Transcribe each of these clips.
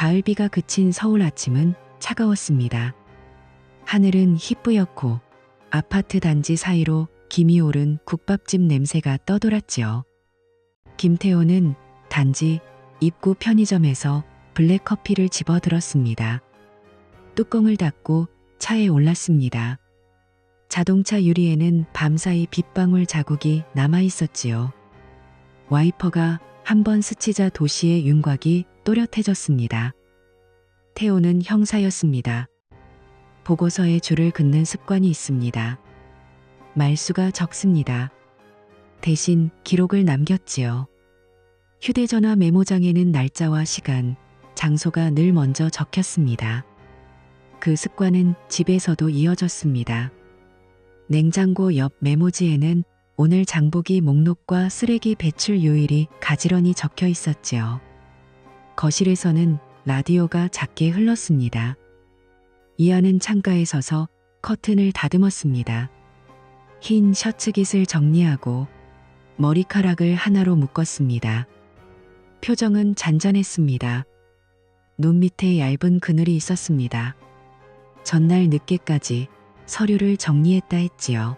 가을비가 그친 서울 아침은 차가웠습니다. 하늘은 희뿌옇고 아파트 단지 사이로 김이 오른 국밥집 냄새가 떠돌았지요. 김태호는 단지 입구 편의점에서 블랙커피를 집어들었습니다. 뚜껑을 닫고 차에 올랐습니다. 자동차 유리에는 밤사이 빗방울 자국이 남아있었지요. 와이퍼가 한번 스치자 도시의 윤곽이 또렷해졌습니다. 태호는 형사였습니다. 보고서에 줄을 긋는 습관이 있습니다. 말수가 적습니다. 대신 기록을 남겼지요. 휴대전화 메모장에는 날짜와 시간, 장소가 늘 먼저 적혔습니다. 그 습관은 집에서도 이어졌습니다. 냉장고 옆 메모지에는 오늘 장보기 목록과 쓰레기 배출 요일이 가지런히 적혀 있었지요. 거실에서는 라디오가 작게 흘렀습니다. 이하는 창가에 서서 커튼을 다듬었습니다. 흰 셔츠깃을 정리하고 머리카락을 하나로 묶었습니다. 표정은 잔잔했습니다. 눈 밑에 얇은 그늘이 있었습니다. 전날 늦게까지 서류를 정리했다 했지요.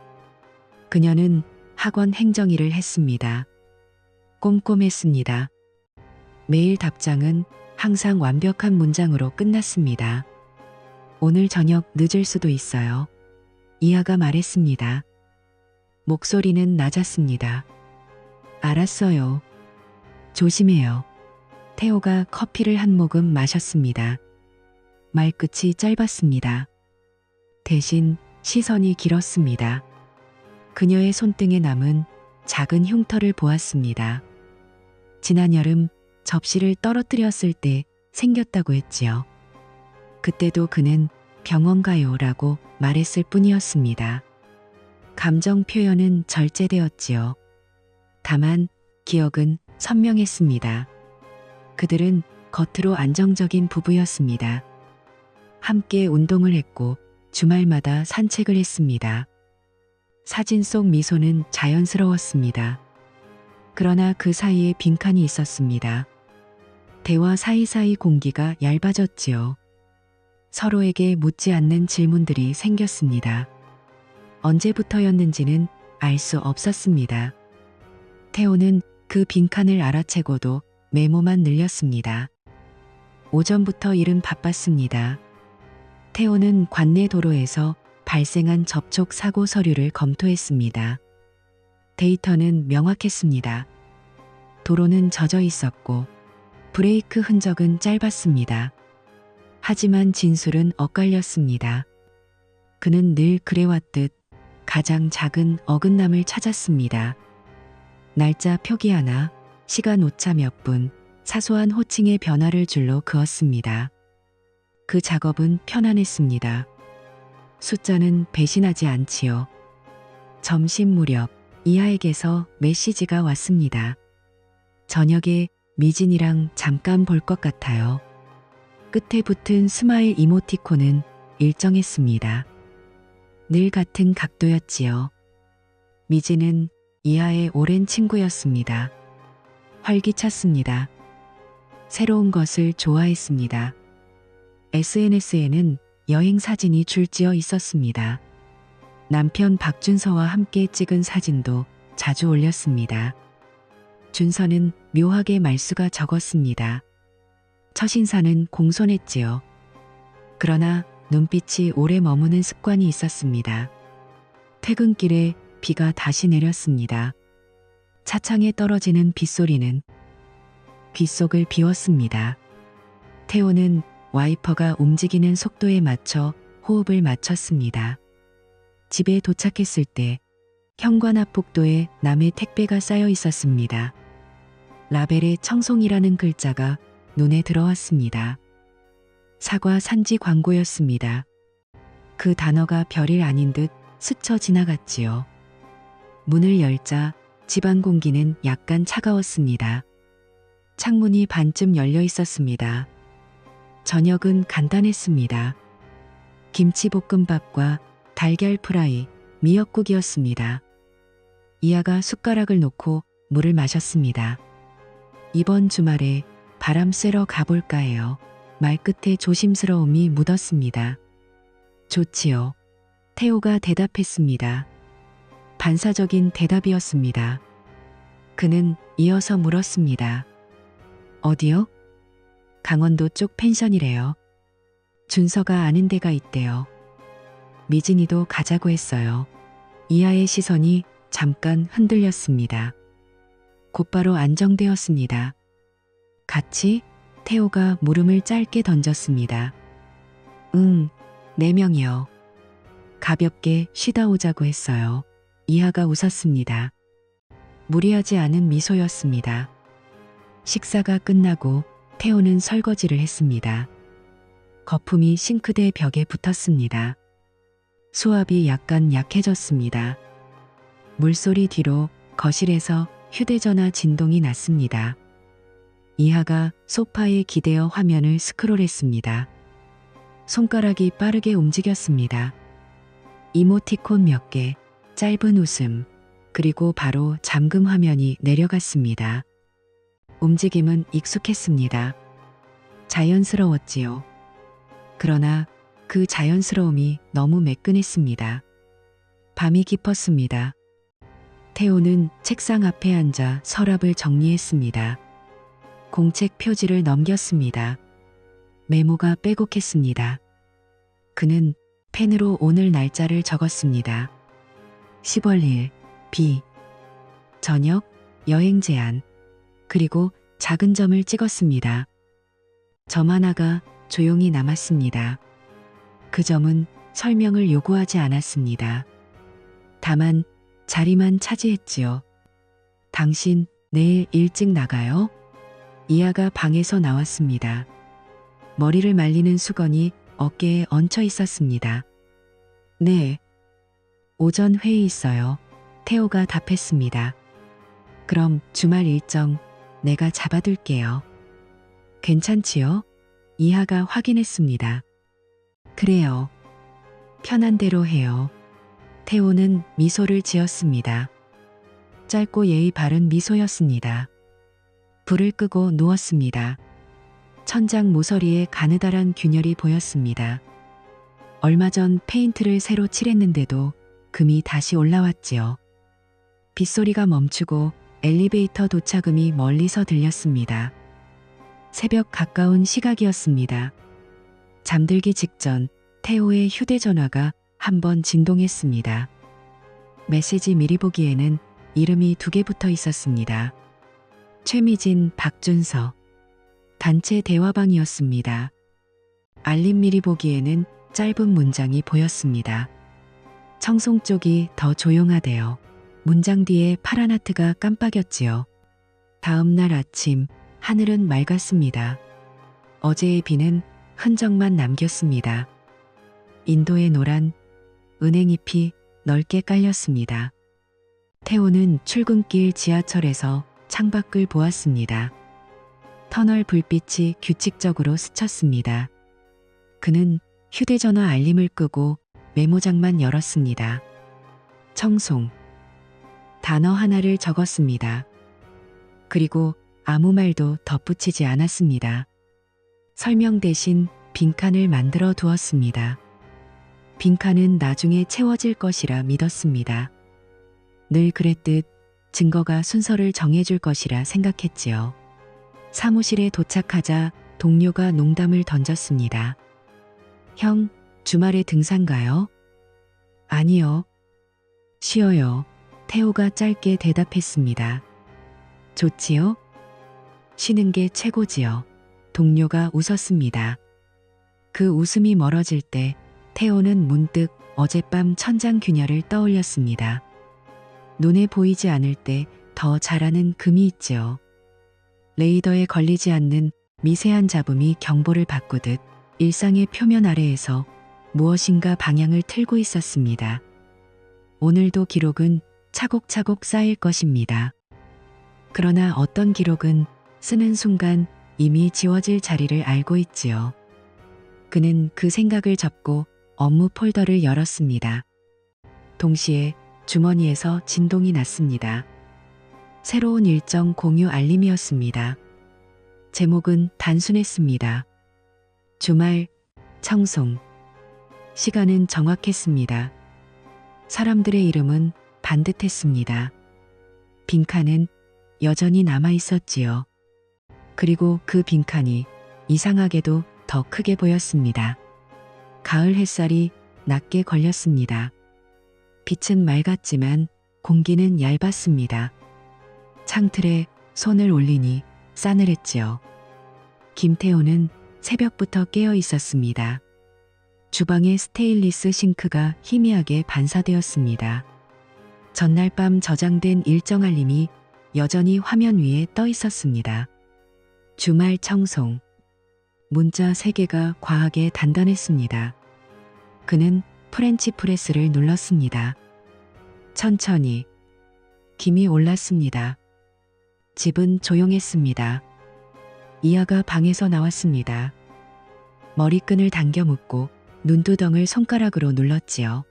그녀는 학원 행정일을 했습니다. 꼼꼼했습니다. 매일 답장은 항상 완벽한 문장으로 끝났습니다. 오늘 저녁 늦을 수도 있어요. 이하가 말했습니다. 목소리는 낮았습니다. 알았어요. 조심해요. 태호가 커피를 한 모금 마셨습니다. 말끝이 짧았습니다. 대신 시선이 길었습니다. 그녀의 손등에 남은 작은 흉터를 보았습니다. 지난 여름 접시를 떨어뜨렸을 때 생겼다고 했지요. 그때도 그는 병원 가요라고 말했을 뿐이었습니다. 감정 표현은 절제되었지요. 다만 기억은 선명했습니다. 그들은 겉으로 안정적인 부부였습니다. 함께 운동을 했고 주말마다 산책을 했습니다. 사진 속 미소는 자연스러웠습니다. 그러나 그 사이에 빈칸이 있었습니다. 대화 사이사이 공기가 얇아졌지요. 서로에게 묻지 않는 질문들이 생겼습니다. 언제부터였는지는 알 수 없었습니다. 태호는 그 빈칸을 알아채고도 메모만 늘렸습니다. 오전부터 일은 바빴습니다. 태호는 관내 도로에서 발생한 접촉 사고 서류를 검토했습니다. 데이터는 명확했습니다. 도로는 젖어 있었고 브레이크 흔적은 짧았습니다. 하지만 진술은 엇갈렸습니다. 그는 늘 그래왔듯 가장 작은 어긋남을 찾았습니다. 날짜 표기 하나, 시간 오차 몇 분, 사소한 호칭의 변화를 줄로 그었습니다. 그 작업은 편안했습니다. 숫자는 배신하지 않지요. 점심 무렵 이하에게서 메시지가 왔습니다. 저녁에 미진이랑 잠깐 볼 것 같아요. 끝에 붙은 스마일 이모티콘은 일정했습니다. 늘 같은 각도였지요. 미진은 이하의 오랜 친구였습니다. 활기찼습니다. 새로운 것을 좋아했습니다. SNS에는 여행 사진이 줄지어 있었습니다. 남편 박준서와 함께 찍은 사진도 자주 올렸습니다. 준서는 묘하게 말수가 적었습니다. 첫인사는 공손했지요. 그러나 눈빛이 오래 머무는 습관이 있었습니다. 퇴근길에 비가 다시 내렸습니다. 차창에 떨어지는 빗소리는 귓속을 비웠습니다. 태호는 와이퍼가 움직이는 속도에 맞춰 호흡을 맞췄습니다. 집에 도착했을 때 현관 앞 복도에 남의 택배가 쌓여 있었습니다. 라벨에 청송이라는 글자가 눈에 들어왔습니다. 사과 산지 광고였습니다. 그 단어가 별일 아닌 듯 스쳐 지나갔지요. 문을 열자 집안 공기는 약간 차가웠습니다. 창문이 반쯤 열려 있었습니다. 저녁은 간단했습니다. 김치볶음밥과 달걀 프라이, 미역국이었습니다. 이하가 숟가락을 놓고 물을 마셨습니다. 이번 주말에 바람 쐬러 가볼까 해요. 말끝에 조심스러움이 묻었습니다. 좋지요. 태호가 대답했습니다. 반사적인 대답이었습니다. 그는 이어서 물었습니다. 어디요? 강원도 쪽 펜션이래요. 준서가 아는 데가 있대요. 미진이도 가자고 했어요. 이하의 시선이 잠깐 흔들렸습니다. 곧바로 안정되었습니다. 같이? 태호가 물음을 짧게 던졌습니다. 응, 4명이요. 가볍게 쉬다 오자고 했어요. 이하가 웃었습니다. 무리하지 않은 미소였습니다. 식사가 끝나고 태호는 설거지를 했습니다. 거품이 싱크대 벽에 붙었습니다. 수압이 약간 약해졌습니다. 물소리 뒤로 거실에서 휴대전화 진동이 났습니다. 이하가 소파에 기대어 화면을 스크롤했습니다. 손가락이 빠르게 움직였습니다. 이모티콘 몇 개, 짧은 웃음, 그리고 바로 잠금 화면이 내려갔습니다. 움직임은 익숙했습니다. 자연스러웠지요. 그러나 그 자연스러움이 너무 매끈했습니다. 밤이 깊었습니다. 태호는 책상 앞에 앉아 서랍을 정리했습니다. 공책 표지를 넘겼습니다. 메모가 빼곡했습니다. 그는 펜으로 오늘 날짜를 적었습니다. 10월 1일, B. 저녁, 여행 제안, 그리고 작은 점을 찍었습니다. 점 하나가 조용히 남았습니다. 그 점은 설명을 요구하지 않았습니다. 다만 자리만 차지했지요. 당신 내일 일찍 나가요? 이하가 방에서 나왔습니다. 머리를 말리는 수건이 어깨에 얹혀 있었습니다. 네. 오전 회의 있어요. 태호가 답했습니다. 그럼 주말 일정 내가 잡아둘게요. 괜찮지요? 이하가 확인했습니다. 그래요. 편한 대로 해요. 태호는 미소를 지었습니다. 짧고 예의 바른 미소였습니다. 불을 끄고 누웠습니다. 천장 모서리에 가느다란 균열이 보였습니다. 얼마 전 페인트를 새로 칠했는데도 금이 다시 올라왔지요. 빗소리가 멈추고 엘리베이터 도착음이 멀리서 들렸습니다. 새벽 가까운 시각이었습니다. 잠들기 직전 태호의 휴대전화가 한번 진동했습니다. 메시지 미리 보기에는 이름이 2개 붙어 있었습니다. 최미진, 박준서. 단체 대화방이었습니다. 알림 미리 보기에는 짧은 문장이 보였습니다. 청송 쪽이 더 조용하대요. 문장 뒤에 파란 하트가 깜빡였지요. 다음 날 아침 하늘은 맑았습니다. 어제의 비는 흔적만 남겼습니다. 인도의 노란 은행잎이 넓게 깔렸습니다. 태호는 출근길 지하철에서 창밖을 보았습니다. 터널 불빛이 규칙적으로 스쳤습니다. 그는 휴대전화 알림을 끄고 메모장만 열었습니다. 청송. 단어 하나를 적었습니다. 그리고 아무 말도 덧붙이지 않았습니다. 설명 대신 빈칸을 만들어 두었습니다. 빈칸은 나중에 채워질 것이라 믿었습니다. 늘 그랬듯 증거가 순서를 정해줄 것이라 생각했지요. 사무실에 도착하자 동료가 농담을 던졌습니다. 형, 주말에 등산 가요? 아니요. 쉬어요. 태호가 짧게 대답했습니다. 좋지요? 쉬는 게 최고지요. 동료가 웃었습니다. 그 웃음이 멀어질 때 태호는 문득 어젯밤 천장 균열을 떠올렸습니다. 눈에 보이지 않을 때 더 잘하는 금이 있지요. 레이더에 걸리지 않는 미세한 잡음이 경보를 바꾸듯 일상의 표면 아래에서 무엇인가 방향을 틀고 있었습니다. 오늘도 기록은 차곡차곡 쌓일 것입니다. 그러나 어떤 기록은 쓰는 순간 이미 지워질 자리를 알고 있지요. 그는 그 생각을 접고 업무 폴더를 열었습니다. 동시에 주머니에서 진동이 났습니다. 새로운 일정 공유 알림이었습니다. 제목은 단순했습니다. 주말 청송. 시간은 정확했습니다. 사람들의 이름은 반듯했습니다. 빈칸은 여전히 남아 있었지요. 그리고 그 빈칸이 이상하게도 더 크게 보였습니다. 가을 햇살이 낮게 걸렸습니다. 빛은 맑았지만 공기는 얇았습니다. 창틀에 손을 올리니 싸늘했지요. 김태호는 새벽부터 깨어 있었습니다. 주방의 스테인리스 싱크가 희미하게 반사되었습니다. 전날 밤 저장된 일정 알림이 여전히 화면 위에 떠 있었습니다. 주말 청송. 문자 3개가 과하게 단단했습니다. 그는 프렌치 프레스를 눌렀습니다. 천천히. 김이 올랐습니다. 집은 조용했습니다. 이하가 방에서 나왔습니다. 머리끈을 당겨 묶고 눈두덩을 손가락으로 눌렀지요.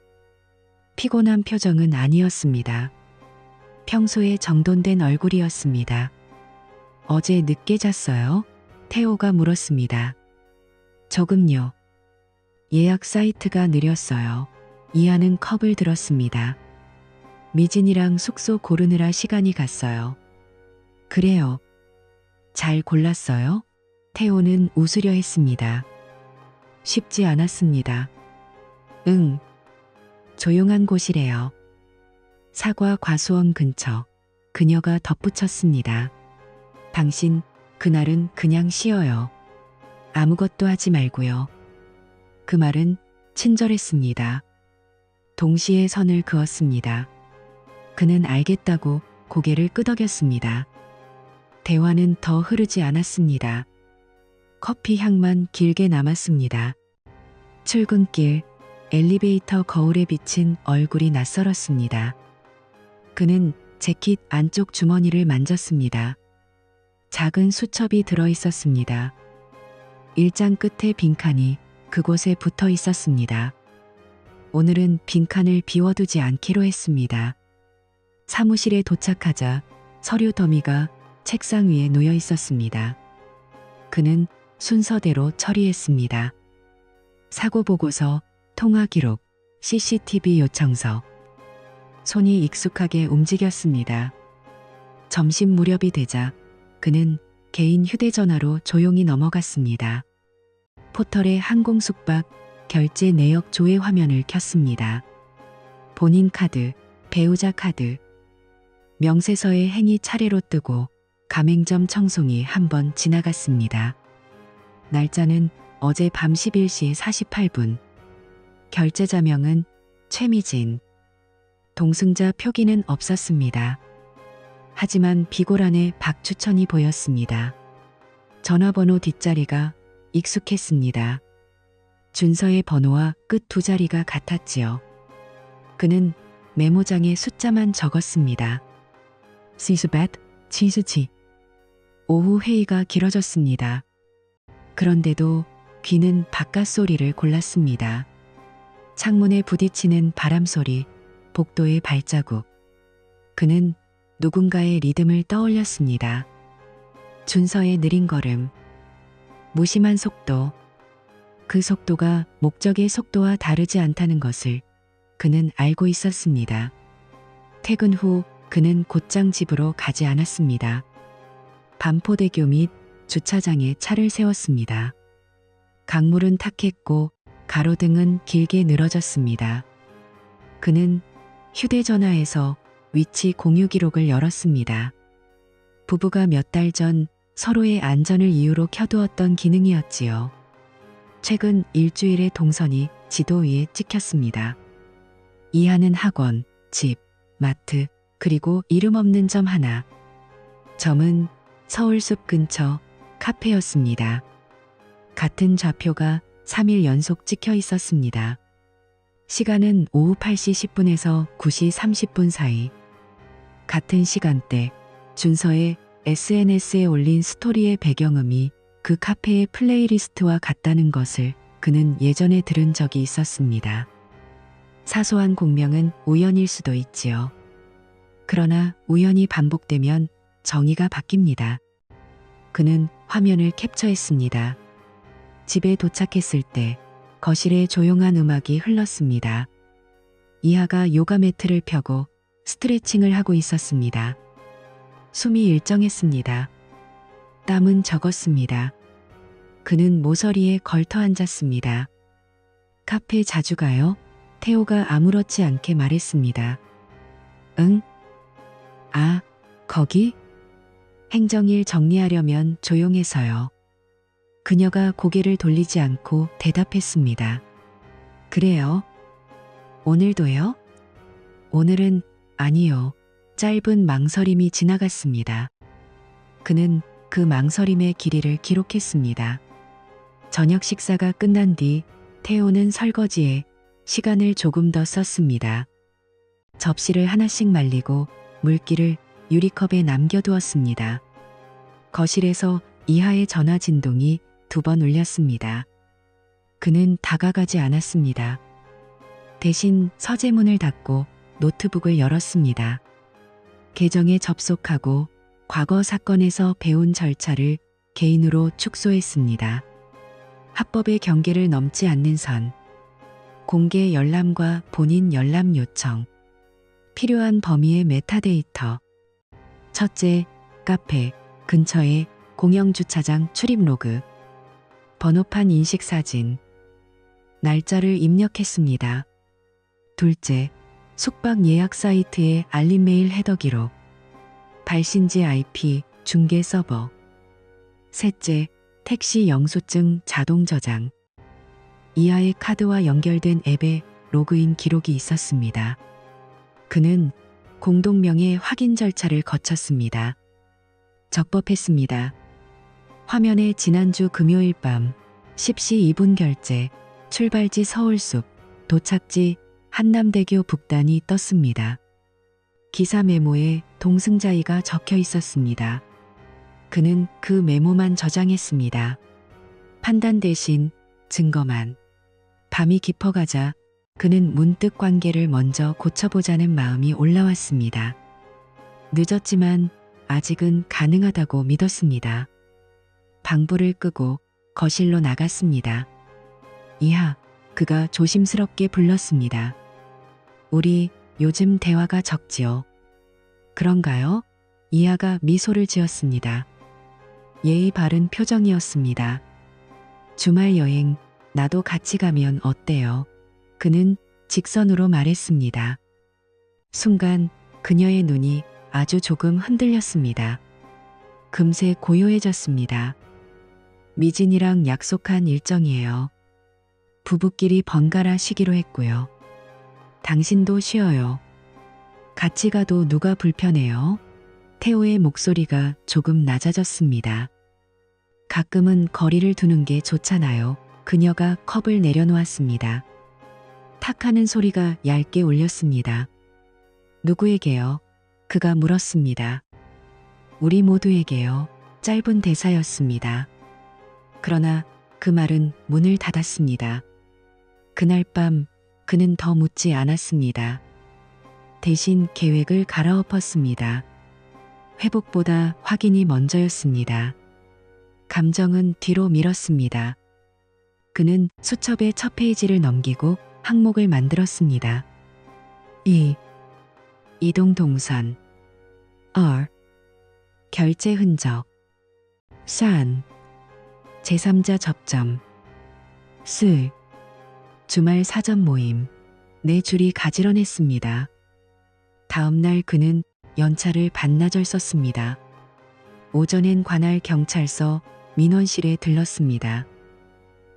피곤한 표정은 아니었습니다. 평소에 정돈된 얼굴이었습니다. 어제 늦게 잤어요? 태호가 물었습니다. 조금요. 예약 사이트가 느렸어요. 이하는 컵을 들었습니다. 미진이랑 숙소 고르느라 시간이 갔어요. 그래요. 잘 골랐어요? 태호는 웃으려 했습니다. 쉽지 않았습니다. 응. 조용한 곳이래요. 사과 과수원 근처. 그녀가 덧붙였습니다. 당신, 그날은 그냥 쉬어요. 아무것도 하지 말고요. 그 말은 친절했습니다. 동시에 선을 그었습니다. 그는 알겠다고 고개를 끄덕였습니다. 대화는 더 흐르지 않았습니다. 커피 향만 길게 남았습니다. 출근길, 엘리베이터 거울에 비친 얼굴이 낯설었습니다. 그는 재킷 안쪽 주머니를 만졌습니다. 작은 수첩이 들어 있었습니다. 일장 끝에 빈칸이 그곳에 붙어 있었습니다. 오늘은 빈칸을 비워두지 않기로 했습니다. 사무실에 도착하자 서류 더미가 책상 위에 놓여 있었습니다. 그는 순서대로 처리했습니다. 사고 보고서, 통화 기록, CCTV 요청서. 손이 익숙하게 움직였습니다. 점심 무렵이 되자 그는 개인 휴대전화로 조용히 넘어갔습니다. 포털의 항공 숙박, 결제 내역 조회 화면을 켰습니다. 본인 카드, 배우자 카드. 명세서의 행이 차례로 뜨고 가맹점 청송이 한 번 지나갔습니다. 날짜는 어제 밤 11시 48분. 결제자명은 최미진. 동승자 표기는 없었습니다. 하지만 비고란에 박추천이 보였습니다. 전화번호 뒷자리가 익숙했습니다. 준서의 번호와 끝 2자리가 같았지요. 그는 메모장에 숫자만 적었습니다. 시스벳, 치스치. 오후 회의가 길어졌습니다. 그런데도 귀는 바깥 소리를 골랐습니다. 창문에 부딪히는 바람 소리, 복도의 발자국. 그는 누군가의 리듬을 떠올렸습니다. 준서의 느린 걸음. 무심한 속도. 그 속도가 목적의 속도와 다르지 않다는 것을 그는 알고 있었습니다. 퇴근 후 그는 곧장 집으로 가지 않았습니다. 반포대교 및 주차장에 차를 세웠습니다. 강물은 탁했고 가로등은 길게 늘어졌습니다. 그는 휴대전화에서 위치 공유 기록을 열었습니다. 부부가 몇 달 전 서로의 안전을 이유로 켜두었던 기능이었지요. 최근 일주일의 동선이 지도 위에 찍혔습니다. 이하는 학원, 집, 마트, 그리고 이름 없는 점 하나. 점은 서울숲 근처 카페였습니다. 같은 좌표가 3일 연속 찍혀 있었습니다. 시간은 오후 8시 10분에서 9시 30분 사이. 같은 시간대 준서의 SNS에 올린 스토리의 배경음이 그 카페의 플레이리스트와 같다는 것을 그는 예전에 들은 적이 있었습니다. 사소한 공명은 우연일 수도 있지요. 그러나 우연이 반복되면 정의가 바뀝니다. 그는 화면을 캡처했습니다. 집에 도착했을 때 거실에 조용한 음악이 흘렀습니다. 이하가 요가 매트를 펴고 스트레칭을 하고 있었습니다. 숨이 일정했습니다. 땀은 적었습니다. 그는 모서리에 걸터 앉았습니다. 카페 자주 가요? 태호가 아무렇지 않게 말했습니다. 응? 아, 거기? 행정일 정리하려면 조용해서요. 그녀가 고개를 돌리지 않고 대답했습니다. 그래요? 오늘도요? 오늘은 아니요. 짧은 망설임이 지나갔습니다. 그는 그 망설임의 길이를 기록했습니다. 저녁 식사가 끝난 뒤 태호는 설거지에 시간을 조금 더 썼습니다. 접시를 하나씩 말리고 물기를 유리컵에 남겨두었습니다. 거실에서 이하의 전화 진동이 2번 울렸습니다. 그는 다가가지 않았습니다. 대신 서재문을 닫고 노트북을 열었습니다. 계정에 접속하고 과거 사건에서 배운 절차를 개인으로 축소했습니다. 합법의 경계를 넘지 않는 선, 공개 열람과 본인 열람 요청, 필요한 범위의 메타데이터. 첫째, 카페 근처에 공영주차장 출입 로그, 번호판 인식 사진, 날짜를 입력했습니다. 둘째, 숙박 예약 사이트의 알림 메일 헤더 기록, 발신지 IP 중개 서버. 셋째, 택시 영수증 자동 저장. 이하의 카드와 연결된 앱에 로그인 기록이 있었습니다. 그는 공동명의 확인 절차를 거쳤습니다. 적법했습니다. 화면에 지난주 금요일 밤 10시 2분 결제, 출발지 서울숲, 도착지 한남대교 북단이 떴습니다. 기사 메모에 동승자이가 적혀 있었습니다. 그는 그 메모만 저장했습니다. 판단 대신 증거만. 밤이 깊어가자 그는 문득 관계를 먼저 고쳐보자는 마음이 올라왔습니다. 늦었지만 아직은 가능하다고 믿었습니다. 방불을 끄고 거실로 나갔습니다. 이하, 그가 조심스럽게 불렀습니다. 우리 요즘 대화가 적지요. 그런가요? 이하가 미소를 지었습니다. 예의 바른 표정이었습니다. 주말 여행, 나도 같이 가면 어때요? 그는 직선으로 말했습니다. 순간 그녀의 눈이 아주 조금 흔들렸습니다. 금세 고요해졌습니다. 미진이랑 약속한 일정이에요. 부부끼리 번갈아 쉬기로 했고요. 당신도 쉬어요. 같이 가도 누가 불편해요? 태호의 목소리가 조금 낮아졌습니다. 가끔은 거리를 두는 게 좋잖아요. 그녀가 컵을 내려놓았습니다. 탁하는 소리가 얇게 울렸습니다. 누구에게요? 그가 물었습니다. 우리 모두에게요. 짧은 대사였습니다. 그러나 그 말은 문을 닫았습니다. 그날 밤 그는 더 묻지 않았습니다. 대신 계획을 갈아엎었습니다. 회복보다 확인이 먼저였습니다. 감정은 뒤로 밀었습니다. 그는 수첩의 첫 페이지를 넘기고 항목을 만들었습니다. 2. 이동 동선. R. 결제 흔적. 산. 제3자 접점. 스. 주말 사전 모임. 네 줄이 가지런했습니다. 다음 날 그는 연차를 반나절 썼습니다. 오전엔 관할 경찰서 민원실에 들렀습니다.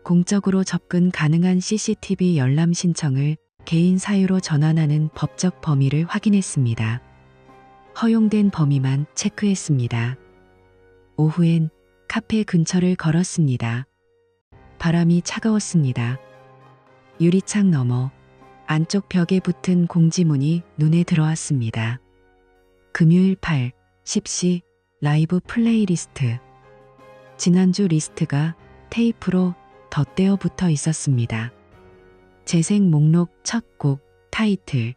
공적으로 접근 가능한 CCTV 열람 신청을 개인 사유로 전환하는 법적 범위를 확인했습니다. 허용된 범위만 체크했습니다. 오후엔 카페 근처를 걸었습니다. 바람이 차가웠습니다. 유리창 너머 안쪽 벽에 붙은 공지문이 눈에 들어왔습니다. 금요일 8, 10시 라이브 플레이리스트. 지난주 리스트가 테이프로 덧대어 붙어 있었습니다. 재생 목록 첫 곡 타이틀.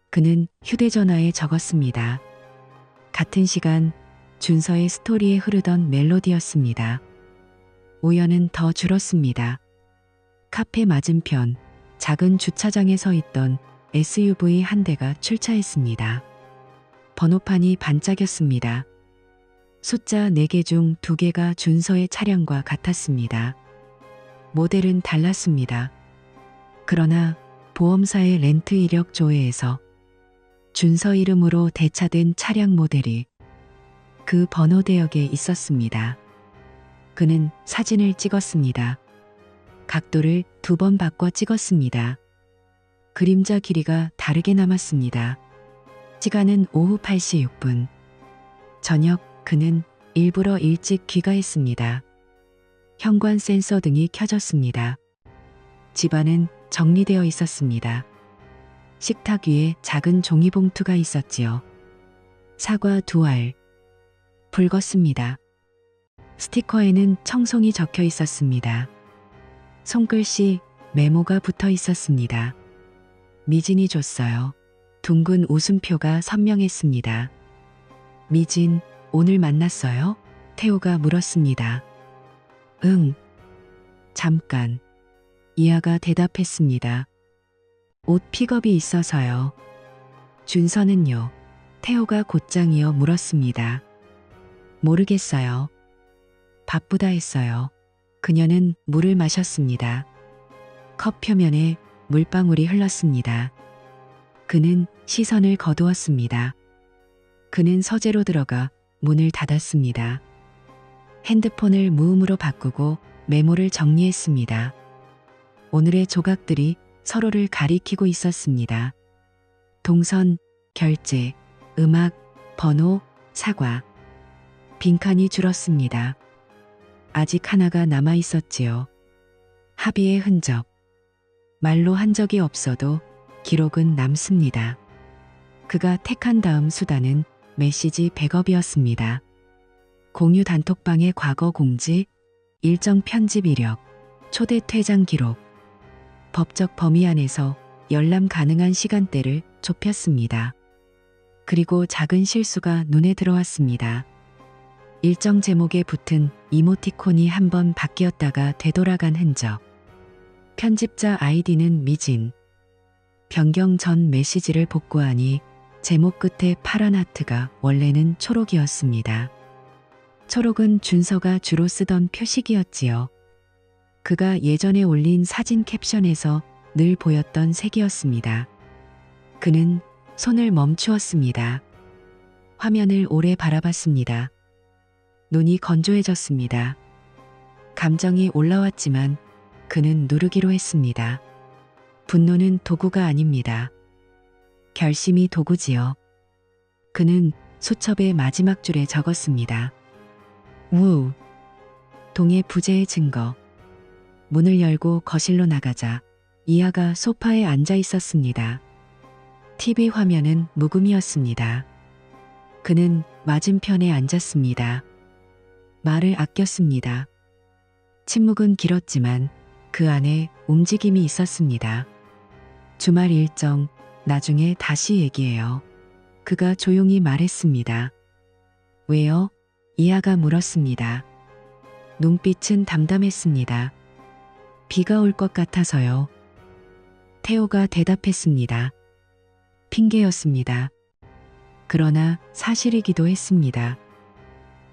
그는 휴대전화에 적었습니다. 같은 시간 준서의 스토리에 흐르던 멜로디였습니다. 우연은 더 줄었습니다. 카페 맞은편 작은 주차장에 서 있던 SUV 한 대가 출차했습니다. 번호판이 반짝였습니다. 숫자 4개 중 2개가 준서의 차량과 같았습니다. 모델은 달랐습니다. 그러나 보험사의 렌트 이력 조회에서 준서 이름으로 대차된 차량 모델이 그 번호 대역에 있었습니다. 그는 사진을 찍었습니다. 각도를 2번 바꿔 찍었습니다. 그림자 길이가 다르게 남았습니다. 시간은 오후 8시 6분. 저녁 그는 일부러 일찍 귀가했습니다. 현관 센서 등이 켜졌습니다. 집안은 정리되어 있었습니다. 식탁 위에 작은 종이봉투가 있었지요. 사과 2알. 붉었습니다. 스티커에는 청송이 적혀 있었습니다. 손글씨 메모가 붙어 있었습니다. 미진이 줬어요. 둥근 웃음표가 선명했습니다. 미진, 오늘 만났어요? 태호가 물었습니다. 응. 잠깐. 이하가 대답했습니다. 옷 픽업이 있어서요. 준서는요? 태호가 곧장이어 물었습니다. 모르겠어요. 바쁘다 했어요. 그녀는 물을 마셨습니다. 컵 표면에 물방울이 흘렀습니다. 그는 시선을 거두었습니다. 그는 서재로 들어가 문을 닫았습니다. 핸드폰을 무음으로 바꾸고 메모를 정리했습니다. 오늘의 조각들이 서로를 가리키고 있었습니다. 동선, 결제, 음악, 번호, 사과. 빈칸이 줄었습니다. 아직 하나가 남아 있었지요. 합의의 흔적. 말로 한 적이 없어도 기록은 남습니다. 그가 택한 다음 수단은 메시지 백업이었습니다. 공유 단톡방의 과거 공지, 일정 편집 이력, 초대 퇴장 기록. 법적 범위 안에서 열람 가능한 시간대를 좁혔습니다. 그리고 작은 실수가 눈에 들어왔습니다. 일정 제목에 붙은 이모티콘이 한번 바뀌었다가 되돌아간 흔적. 편집자 아이디는 미진. 변경 전 메시지를 복구하니 제목 끝에 파란 하트가 원래는 초록이었습니다. 초록은 준서가 주로 쓰던 표식이었지요. 그가 예전에 올린 사진 캡션에서 늘 보였던 색이었습니다. 그는 손을 멈추었습니다. 화면을 오래 바라봤습니다. 눈이 건조해졌습니다. 감정이 올라왔지만 그는 누르기로 했습니다. 분노는 도구가 아닙니다. 결심이 도구지요. 그는 수첩의 마지막 줄에 적었습니다. 우. 동해 부재의 증거. 문을 열고 거실로 나가자 이하가 소파에 앉아 있었습니다. TV 화면은 무금이었습니다. 그는 맞은편에 앉았습니다. 말을 아꼈습니다. 침묵은 길었지만 그 안에 움직임이 있었습니다. 주말 일정, 나중에 다시 얘기해요. 그가 조용히 말했습니다. 왜요? 이하가 물었습니다. 눈빛은 담담했습니다. 비가 올 것 같아서요. 태호가 대답했습니다. 핑계였습니다. 그러나 사실이기도 했습니다.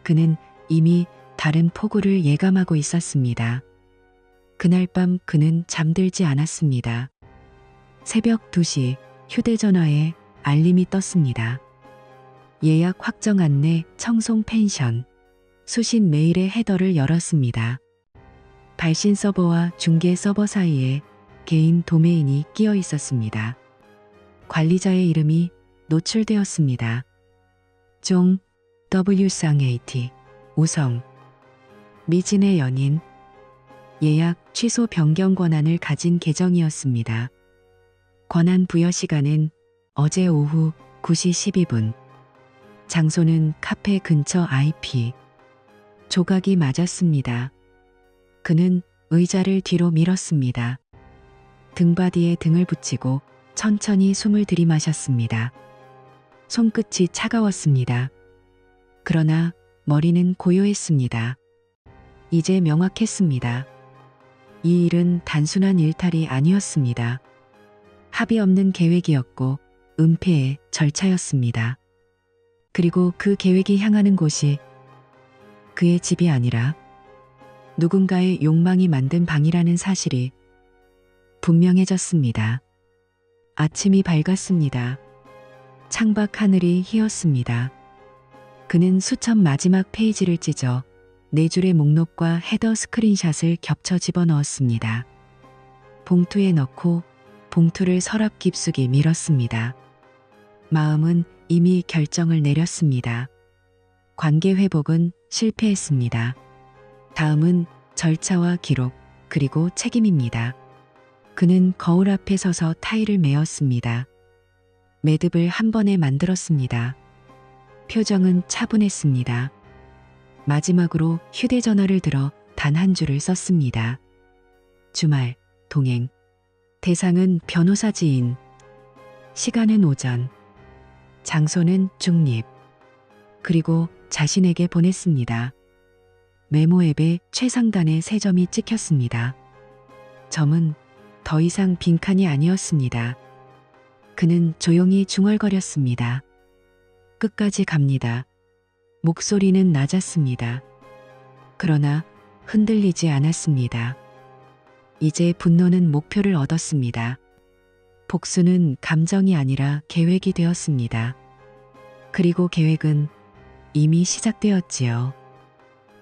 그는 이미 다른 폭우를 예감하고 있었습니다. 그날 밤 그는 잠들지 않았습니다. 새벽 2시 휴대전화에 알림이 떴습니다. 예약 확정 안내 청송 펜션. 수신 메일의 헤더를 열었습니다. 발신 서버와 중개 서버 사이에 개인 도메인이 끼어 있었습니다. 관리자의 이름이 노출되었습니다. 종 WSAT 우성. 미진의 연인. 예약 취소 변경 권한을 가진 계정이었습니다. 권한 부여 시간은 어제 오후 9시 12분. 장소는 카페 근처 IP. 조각이 맞았습니다. 그는 의자를 뒤로 밀었습니다. 등바디에 등을 붙이고 천천히 숨을 들이마셨습니다. 손끝이 차가웠습니다. 그러나 머리는 고요했습니다. 이제 명확했습니다. 이 일은 단순한 일탈이 아니었습니다. 합의 없는 계획이었고 은폐의 절차였습니다. 그리고 그 계획이 향하는 곳이 그의 집이 아니라 누군가의 욕망이 만든 방이라는 사실이 분명해졌습니다. 아침이 밝았습니다. 창밖 하늘이 희었습니다. 그는 수첩 마지막 페이지를 찢어 네 줄의 목록과 헤더 스크린샷을 겹쳐 집어넣었습니다. 봉투에 넣고 봉투를 서랍 깊숙이 밀었습니다. 마음은 이미 결정을 내렸습니다. 관계 회복은 실패했습니다. 다음은 절차와 기록, 그리고 책임입니다. 그는 거울 앞에 서서 타일을 메었습니다. 매듭을 한 번에 만들었습니다. 표정은 차분했습니다. 마지막으로 휴대전화를 들어 단 한 줄을 썼습니다. 주말, 동행. 대상은 변호사 지인. 시간은 오전. 장소는 중립. 그리고 자신에게 보냈습니다. 메모 앱에 최상단의 세 점이 찍혔습니다. 점은 더 이상 빈칸이 아니었습니다. 그는 조용히 중얼거렸습니다. 끝까지 갑니다. 목소리는 낮았습니다. 그러나 흔들리지 않았습니다. 이제 분노는 목표를 얻었습니다. 복수는 감정이 아니라 계획이 되었습니다. 그리고 계획은 이미 시작되었지요.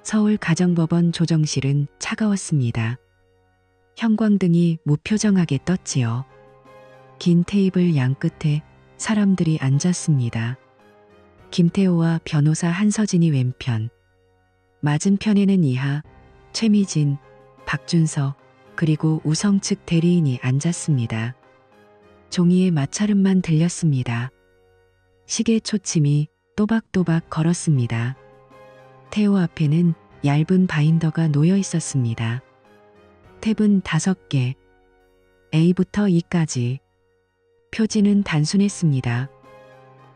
서울 가정법원 조정실은 차가웠습니다. 형광등이 무표정하게 떴지요. 긴 테이블 양끝에 사람들이 앉았습니다. 김태호와 변호사 한서진이 왼편, 맞은편에는 이하, 최미진, 박준서, 그리고 우성 측 대리인이 앉았습니다. 종이에 마찰음만 들렸습니다. 시계 초침이 또박또박 걸었습니다. 태호 앞에는 얇은 바인더가 놓여 있었습니다. 탭은 5개, A부터 E까지. 표지는 단순했습니다.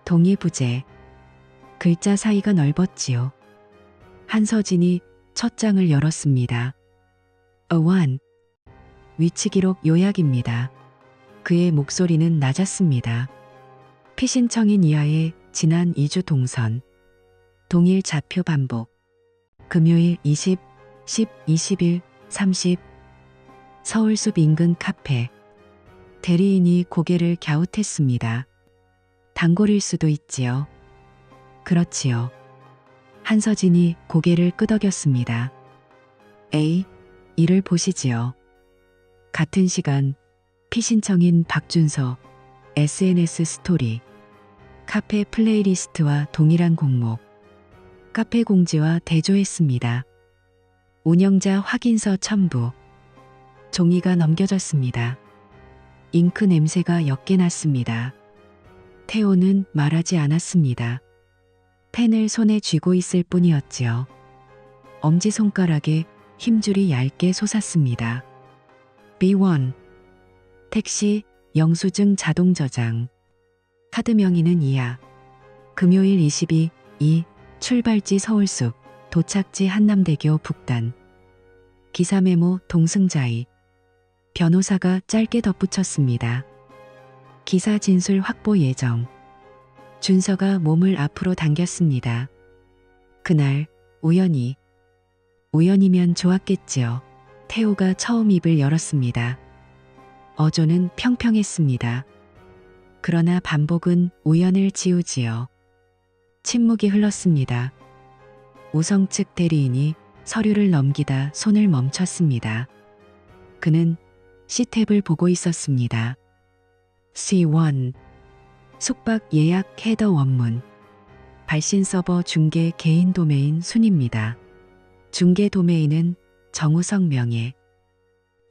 동의 부재. 글자 사이가 넓었지요. 한서진이 첫 장을 열었습니다. 어원. 위치 기록 요약입니다. 그의 목소리는 낮았습니다. 피신청인 이하의 지난 2주 동선. 동일 좌표 반복. 금요일 20, 10, 21, 30. 서울숲 인근 카페. 대리인이 고개를 갸웃했습니다. 단골일 수도 있지요. 그렇지요. 한서진이 고개를 끄덕였습니다. A, 이를 보시지요. 같은 시간 피신청인 박준서 SNS 스토리. 카페 플레이리스트와 동일한 공목. 카페 공지와 대조했습니다. 운영자 확인서 첨부. 종이가 넘겨졌습니다. 잉크 냄새가 옅게 났습니다. 태호는 말하지 않았습니다. 펜을 손에 쥐고 있을 뿐이었지요. 엄지손가락에 힘줄이 얇게 솟았습니다. B1. 택시, 영수증 자동 저장. 카드 명의는 이하. 금요일 22, 2. 출발지 서울숲, 도착지 한남대교 북단. 기사 메모 동승자의. 변호사가 짧게 덧붙였습니다. 기사 진술 확보 예정. 준서가 몸을 앞으로 당겼습니다. 그날 우연이면 좋았겠지요. 태호가 처음 입을 열었습니다. 어조는 평평했습니다. 그러나 반복은 우연을 지우지요. 침묵이 흘렀습니다. 우성 측 대리인이 서류를 넘기다 손을 멈췄습니다. 그는 C탭을 보고 있었습니다. C1. 숙박 예약 헤더 원문. 발신 서버 중개 개인 도메인 순입니다. 중개 도메인은 정우성 명예.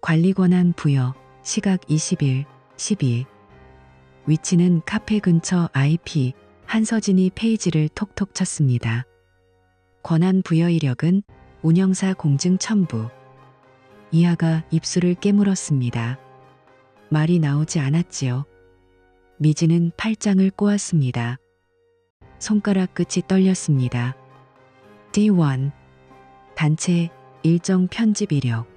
관리 권한 부여. 시각 21, 12. 위치는 카페 근처 IP. 한서진이 페이지를 톡톡 쳤습니다. 권한 부여 이력은 운영사 공증 첨부. 이하가 입술을 깨물었습니다. 말이 나오지 않았지요. 미지는 팔짱을 꼬았습니다. 손가락 끝이 떨렸습니다. D1. 단체 일정 편집 이력.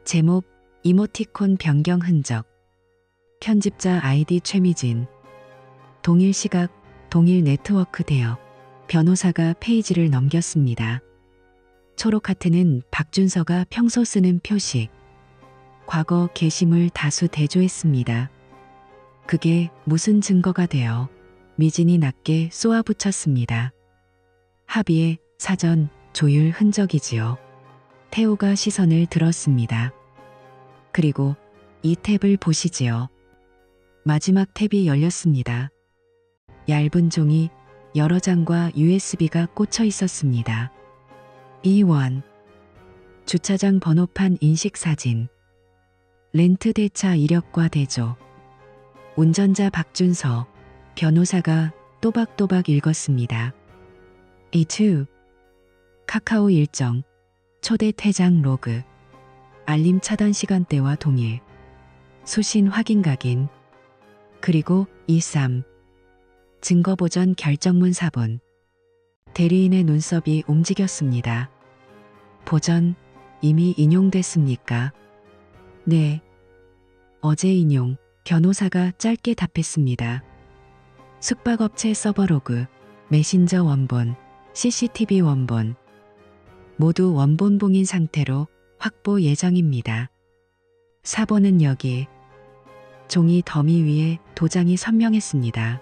제목 이모티콘 변경 흔적. 편집자 아이디 최미진. 동일 시각, 동일 네트워크 대역. 변호사가 페이지를 넘겼습니다. 초록 하트는 박준서가 평소 쓰는 표식. 과거 게시물 다수 대조했습니다. 그게 무슨 증거가 되어 미진이 낮게 쏘아붙였습니다. 합의의 사전 조율 흔적이지요. 태호가 시선을 들었습니다. 그리고 이 탭을 보시지요. 마지막 탭이 열렸습니다. 얇은 종이 여러 장과 USB가 꽂혀 있었습니다. 2원. 주차장 번호판 인식사진. 렌트 대차 이력과 대조. 운전자 박준서. 변호사가 또박또박 읽었습니다. 2. 카카오 일정. 초대 퇴장 로그. 알림 차단 시간대와 동일. 수신 확인 각인. 그리고 3. 증거 보전 결정문 사본. 대리인의 눈썹이 움직였습니다. 보전 이미 인용됐습니까? 네. 어제 인용. 변호사가 짧게 답했습니다. 숙박업체 서버 로그, 메신저 원본, CCTV 원본. 모두 원본 봉인 상태로 확보 예정입니다. 사본은 여기. 종이 더미 위에 도장이 선명했습니다.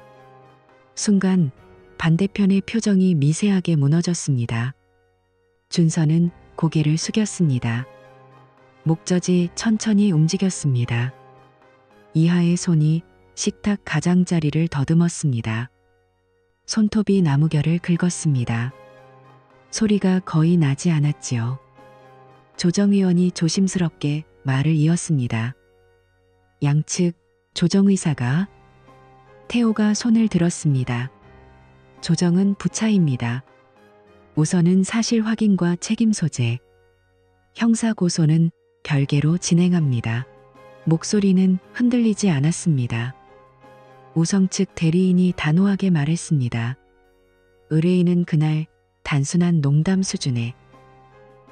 순간 반대편의 표정이 미세하게 무너졌습니다. 준서는 고개를 숙였습니다. 목젖이 천천히 움직였습니다. 이하의 손이 식탁 가장자리를 더듬었습니다. 손톱이 나무결을 긁었습니다. 소리가 거의 나지 않았지요. 조정위원이 조심스럽게 말을 이었습니다. 양측 조정의사가. 태호가 손을 들었습니다. 조정은 부차입니다. 우선은 사실 확인과 책임 소재. 형사 고소는 별개로 진행합니다. 목소리는 흔들리지 않았습니다. 우성 측 대리인이 단호하게 말했습니다. 의뢰인은 그날 단순한 농담 수준의.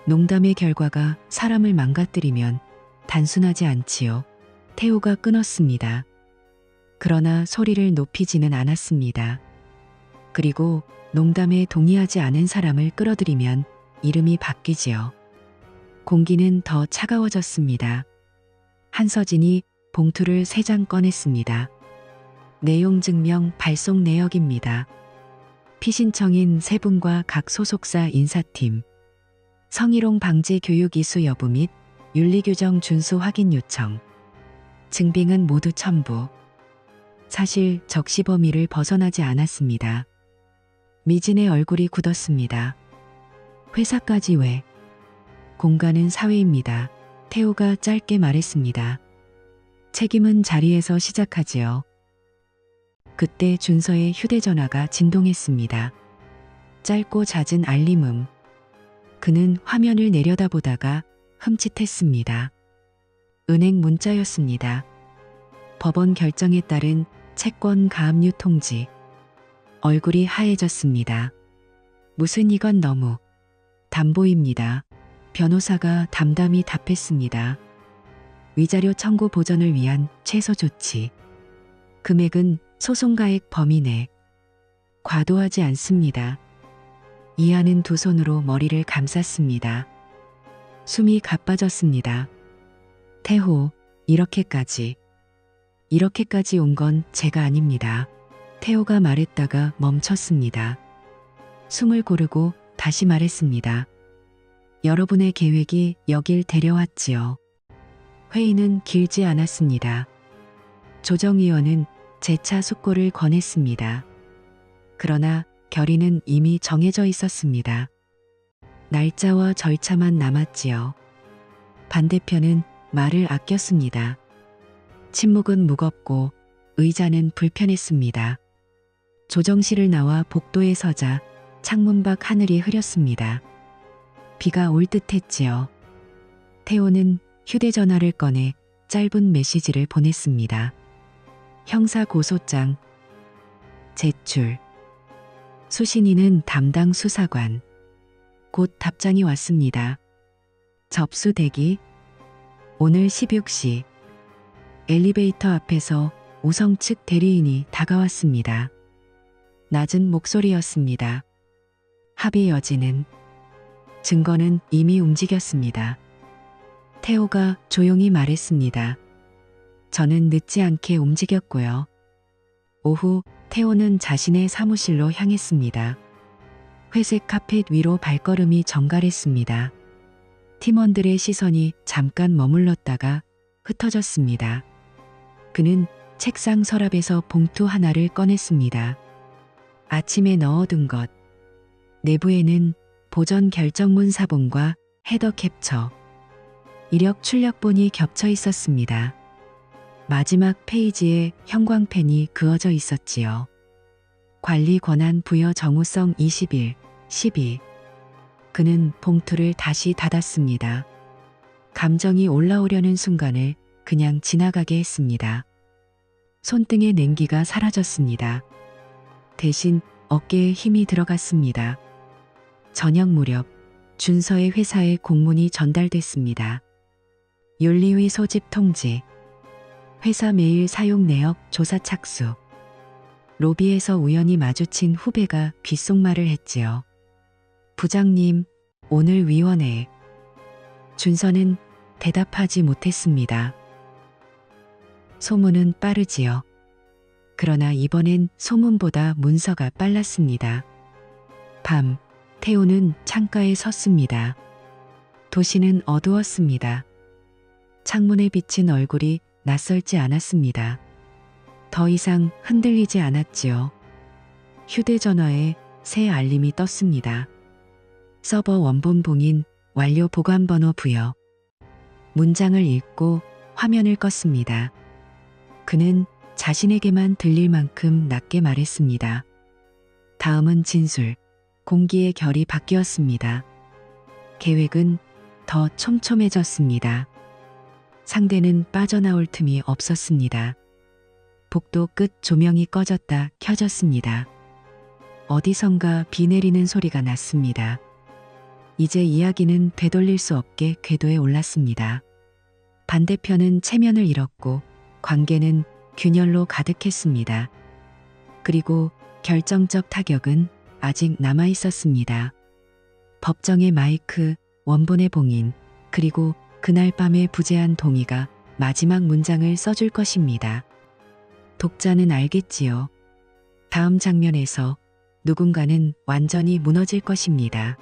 농담의 결과가 사람을 망가뜨리면 단순하지 않지요. 태호가 끊었습니다. 그러나 소리를 높이지는 않았습니다. 그리고 농담에 동의하지 않은 사람을 끌어들이면 이름이 바뀌지요. 공기는 더 차가워졌습니다. 한서진이 봉투를 3장 꺼냈습니다. 내용 증명 발송 내역입니다. 피신청인 3분과 각 소속사 인사팀. 성희롱 방지 교육 이수 여부 및 윤리규정 준수 확인 요청. 증빙은 모두 첨부. 사실 적시 범위를 벗어나지 않았습니다. 미진의 얼굴이 굳었습니다. 회사까지 왜? 공간은 사회입니다. 태호가 짧게 말했습니다. 책임은 자리에서 시작하지요. 그때 준서의 휴대전화가 진동했습니다. 짧고 잦은 알림음. 그는 화면을 내려다보다가 흠칫했습니다. 은행 문자였습니다. 법원 결정에 따른 채권 가압류 통지. 얼굴이 하얘졌습니다. 무슨 이건 너무. 담보입니다. 변호사가 담담히 답했습니다. 위자료 청구 보전을 위한 최소 조치. 금액은 소송가액 범위 내. 과도하지 않습니다. 이하는 두 손으로 머리를 감쌌습니다. 숨이 가빠졌습니다. 태호, 이렇게까지 온 건 제가 아닙니다. 태호가 말했다가 멈췄습니다. 숨을 고르고 다시 말했습니다. 여러분의 계획이 여길 데려왔지요. 회의는 길지 않았습니다. 조정위원은 재차 숙고를 권했습니다. 그러나 결의는 이미 정해져 있었습니다. 날짜와 절차만 남았지요. 반대편은 말을 아꼈습니다. 침묵은 무겁고 의자는 불편했습니다. 조정실을 나와 복도에 서자 창문 밖 하늘이 흐렸습니다. 비가 올 듯했지요. 태호는 휴대전화를 꺼내 짧은 메시지를 보냈습니다. 형사고소장 제출. 수신이는 담당 수사관. 곧 답장이 왔습니다. 접수 대기. 오늘 16시. 엘리베이터 앞에서 우성 측 대리인이 다가왔습니다. 낮은 목소리였습니다. 합의 여지는. 증거는 이미 움직였습니다. 태호가 조용히 말했습니다. 저는 늦지 않게 움직였고요. 오후 태호는 자신의 사무실로 향했습니다. 회색 카펫 위로 발걸음이 정갈했습니다. 팀원들의 시선이 잠깐 머물렀다가 흩어졌습니다. 그는 책상 서랍에서 봉투 하나를 꺼냈습니다. 아침에 넣어둔 것. 내부에는 보전 결정문 사본과 헤더 캡처, 이력 출력본이 겹쳐 있었습니다. 마지막 페이지에 형광펜이 그어져 있었지요. 관리 권한 부여 정우성 21, 12. 그는 봉투를 다시 닫았습니다. 감정이 올라오려는 순간을 그냥 지나가게 했습니다. 손등의 냉기가 사라졌습니다. 대신 어깨에 힘이 들어갔습니다. 저녁 무렵 준서의 회사에 공문이 전달됐습니다. 윤리위 소집 통지. 회사 메일 사용 내역 조사 착수. 로비에서 우연히 마주친 후배가 귓속말을 했지요. 부장님, 오늘 위원회. 준서는 대답하지 못했습니다. 소문은 빠르지요. 그러나 이번엔 소문보다 문서가 빨랐습니다. 밤, 태호는 창가에 섰습니다. 도시는 어두웠습니다. 창문에 비친 얼굴이 낯설지 않았습니다. 더 이상 흔들리지 않았지요. 휴대전화에 새 알림이 떴습니다. 서버 원본 봉인 완료 보관번호 부여. 문장을 읽고 화면을 껐습니다. 그는 자신에게만 들릴 만큼 낮게 말했습니다. 다음은 진술. 공기의 결이 바뀌었습니다. 계획은 더 촘촘해졌습니다. 상대는 빠져나올 틈이 없었습니다. 복도 끝 조명이 꺼졌다 켜졌습니다. 어디선가 비 내리는 소리가 났습니다. 이제 이야기는 되돌릴 수 없게 궤도에 올랐습니다. 반대편은 체면을 잃었고 관계는 균열로 가득했습니다. 그리고 결정적 타격은 아직 남아 있었습니다. 법정의 마이크, 원본의 봉인, 그리고 그날 밤의 부재한 동의가 마지막 문장을 써줄 것입니다. 독자는 알겠지요. 다음 장면에서 누군가는 완전히 무너질 것입니다.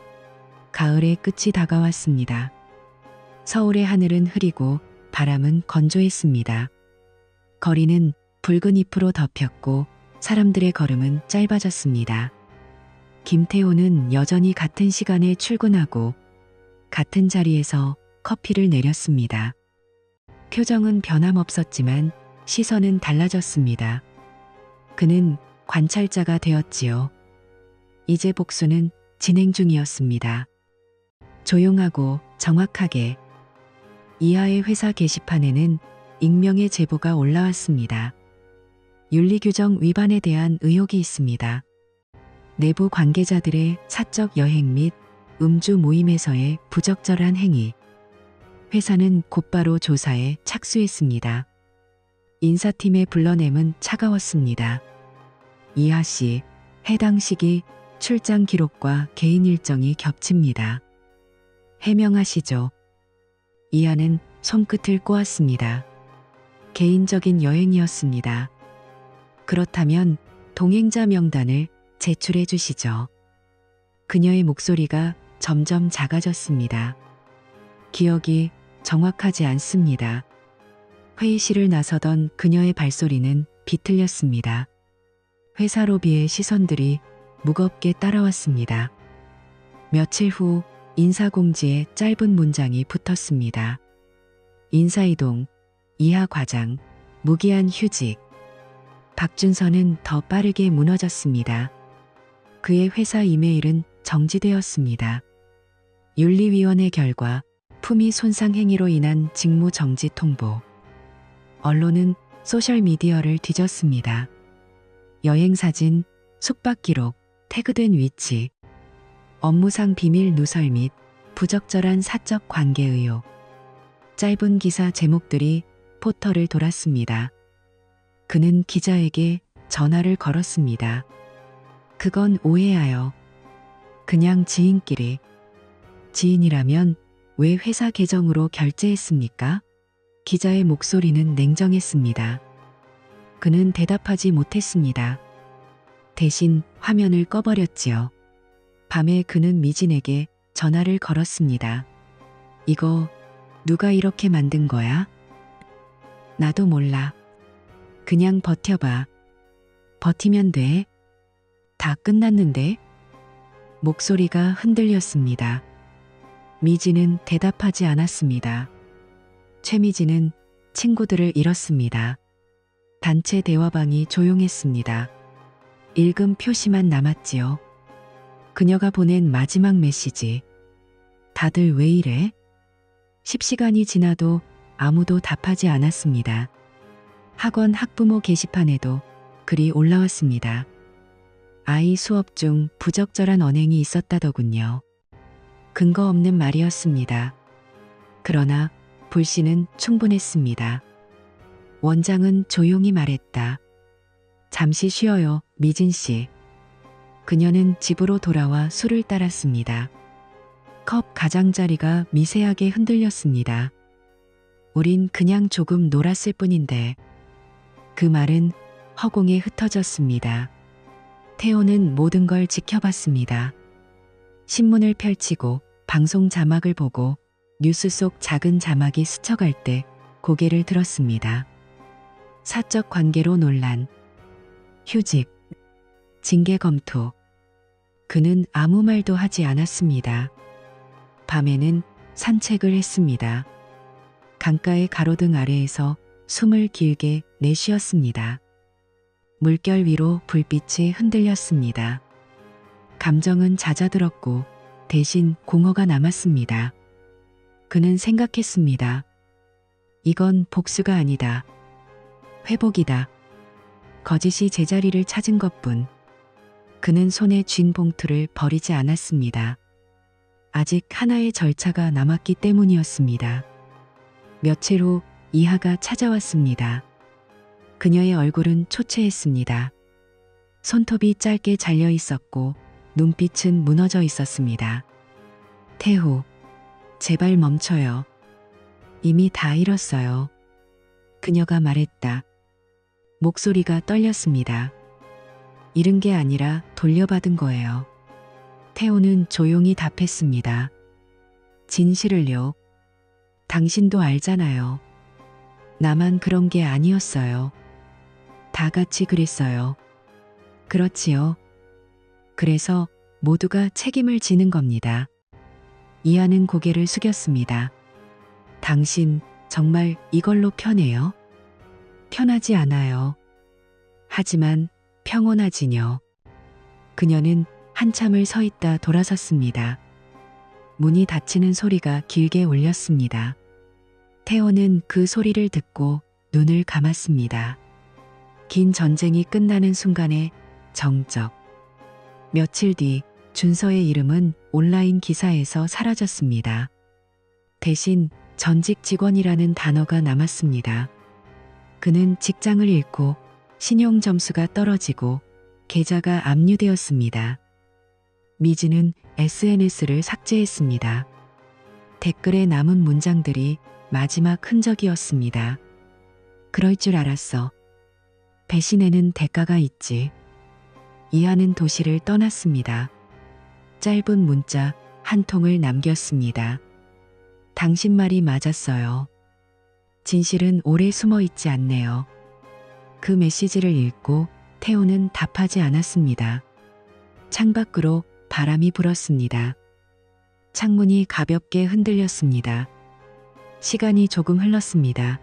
가을의 끝이 다가왔습니다. 서울의 하늘은 흐리고 바람은 건조했습니다. 거리는 붉은 잎으로 덮였고 사람들의 걸음은 짧아졌습니다. 김태호는 여전히 같은 시간에 출근하고 같은 자리에서 커피를 내렸습니다. 표정은 변함없었지만 시선은 달라졌습니다. 그는 관찰자가 되었지요. 이제 복수는 진행 중이었습니다. 조용하고 정확하게. 이하의 회사 게시판에는 익명의 제보가 올라왔습니다. 윤리규정 위반에 대한 의혹이 있습니다. 내부 관계자들의 사적 여행 및 음주 모임에서의 부적절한 행위. 회사는 곧바로 조사에 착수했습니다. 인사팀의 불러냄은 차가웠습니다. 이하 씨, 해당 시기 출장 기록과 개인 일정이 겹칩니다. 해명하시죠. 이하는 손끝을 꼬았습니다. 개인적인 여행이었습니다. 그렇다면 동행자 명단을 제출해 주시죠. 그녀의 목소리가 점점 작아졌습니다. 기억이 정확하지 않습니다. 회의실을 나서던 그녀의 발소리는 비틀렸습니다. 회사 로비의 시선들이 무겁게 따라왔습니다. 며칠 후 인사공지에 짧은 문장이 붙었습니다. 인사이동, 이하 과장, 무기한 휴직. 박준서는 더 빠르게 무너졌습니다. 그의 회사 이메일은 정지되었습니다. 윤리위원회 결과 품위 손상 행위로 인한 직무 정지 통보. 언론은 소셜미디어를 뒤졌습니다. 여행사진, 숙박 기록, 태그된 위치, 업무상 비밀 누설 및 부적절한 사적 관계 의혹. 짧은 기사 제목들이 포털을 돌았습니다. 그는 기자에게 전화를 걸었습니다. 그건 오해하여. 그냥 지인끼리. 지인이라면 왜 회사 계정으로 결제했습니까? 기자의 목소리는 냉정했습니다. 그는 대답하지 못했습니다. 대신 화면을 꺼버렸지요. 밤에 그는 미진에게 전화를 걸었습니다. 이거 누가 이렇게 만든 거야? 나도 몰라. 그냥 버텨봐. 버티면 돼. 다 끝났는데? 목소리가 흔들렸습니다. 미진은 대답하지 않았습니다. 최미진은 친구들을 잃었습니다. 단체 대화방이 조용했습니다. 읽음 표시만 남았지요. 그녀가 보낸 마지막 메시지. 다들 왜 이래? 10시간이 지나도 아무도 답하지 않았습니다. 학원 학부모 게시판에도 글이 올라왔습니다. 아이 수업 중 부적절한 언행이 있었다더군요. 근거 없는 말이었습니다. 그러나 불씨는 충분했습니다. 원장은 조용히 말했다. 잠시 쉬어요, 미진 씨. 그녀는 집으로 돌아와 술을 따랐습니다. 컵 가장자리가 미세하게 흔들렸습니다. 우린 그냥 조금 놀았을 뿐인데. 그 말은 허공에 흩어졌습니다. 태호는 모든 걸 지켜봤습니다. 신문을 펼치고 방송 자막을 보고 뉴스 속 작은 자막이 스쳐갈 때 고개를 들었습니다. 사적 관계로 논란, 휴직, 징계 검토. 그는 아무 말도 하지 않았습니다. 밤에는 산책을 했습니다. 강가의 가로등 아래에서 숨을 길게 내쉬었습니다. 물결 위로 불빛이 흔들렸습니다. 감정은 잦아들었고 대신 공허가 남았습니다. 그는 생각했습니다. 이건 복수가 아니다. 회복이다. 거짓이 제자리를 찾은 것뿐. 그는 손에 쥔 봉투를 버리지 않았습니다. 아직 하나의 절차가 남았기 때문이었습니다. 며칠 후 이하가 찾아왔습니다. 그녀의 얼굴은 초췌했습니다. 손톱이 짧게 잘려 있었고 눈빛은 무너져 있었습니다. 태호, 제발 멈춰요. 이미 다 잃었어요. 그녀가 말했다. 목소리가 떨렸습니다. 잃은 게 아니라 돌려받은 거예요. 태호는 조용히 답했습니다. 진실을요. 당신도 알잖아요. 나만 그런 게 아니었어요. 다 같이 그랬어요. 그렇지요. 그래서 모두가 책임을 지는 겁니다. 이하는 고개를 숙였습니다. 당신 정말 이걸로 편해요? 편하지 않아요. 하지만 평온하지요. 그녀는 한참을 서 있다 돌아섰습니다. 문이 닫히는 소리가 길게 울렸습니다. 태호는 그 소리를 듣고 눈을 감았습니다. 긴 전쟁이 끝나는 순간의 정적. 며칠 뒤 준서의 이름은 온라인 기사에서 사라졌습니다. 대신 전직 직원이라는 단어가 남았습니다. 그는 직장을 잃고 신용 점수가 떨어지고 계좌가 압류되었습니다. 미진은 SNS를 삭제했습니다. 댓글에 남은 문장들이 마지막 흔적이었습니다. 그럴 줄 알았어. 배신에는 대가가 있지. 이하는 도시를 떠났습니다. 짧은 문자 한 통을 남겼습니다. 당신 말이 맞았어요. 진실은 오래 숨어 있지 않네요. 그 메시지를 읽고 태호는 답하지 않았습니다. 창밖으로 바람이 불었습니다. 창문이 가볍게 흔들렸습니다. 시간이 조금 흘렀습니다.